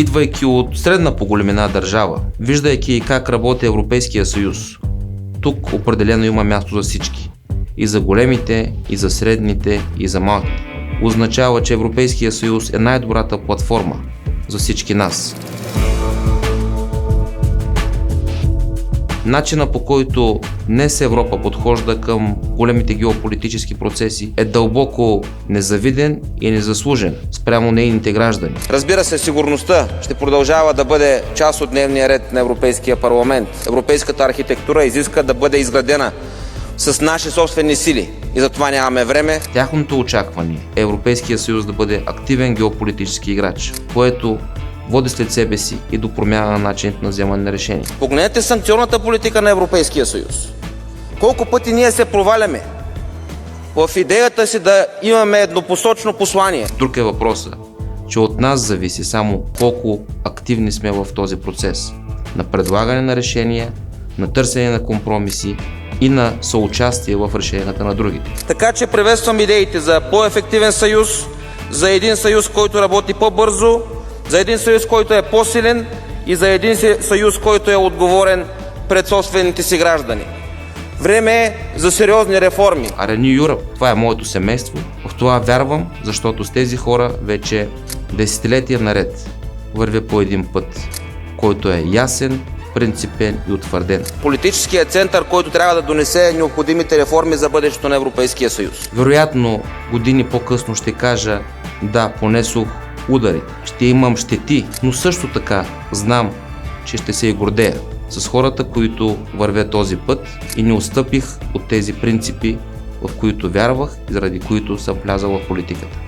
Идвайки от средна по големина държава, виждайки как работи Европейския съюз, тук определено има място за всички. И за големите, и за средните, и за малките. Означава, че Европейския съюз е най-добрата платформа за всички нас. Начина, по който днес Европа подхожда към големите геополитически процеси, е дълбоко незавиден и незаслужен спрямо нейните граждани. Разбира се, сигурността ще продължава да бъде част от дневния ред на Европейския парламент. Европейската архитектура изиска да бъде изградена с наши собствени сили и затова нямаме време. Тяхното очакване е Европейския съюз да бъде активен геополитически играч, което води след себе си и до промяна на начините на вземане на решения. Погледнете санкционната политика на Европейския съюз. Колко пъти ние се проваляме в идеята си да имаме еднопосочно послание. Друг е въпросът, че от нас зависи само колко активни сме в този процес на предлагане на решения, на търсене на компромиси и на съучастие в решенията на другите. Така че приветствам идеите за по-ефективен съюз, за един съюз, който работи по-бързо, за един съюз, който е по-силен и за един съюз, който е отговорен пред собствените си граждани. Време е за сериозни реформи. А Renew Europe, това е моето семейство. В това вярвам, защото с тези хора вече десетилетия наред вървя по един път, който е ясен, принципен и утвърден. Политическият център, който трябва да донесе необходимите реформи за бъдещето на Европейския съюз. Вероятно, години по-късно ще кажа, да, понесох удари, ще имам щети, но също така знам, че ще се и гордея с хората, които вървят този път и не отстъпих от тези принципи, в които вярвах и заради които съм влязъл в политиката.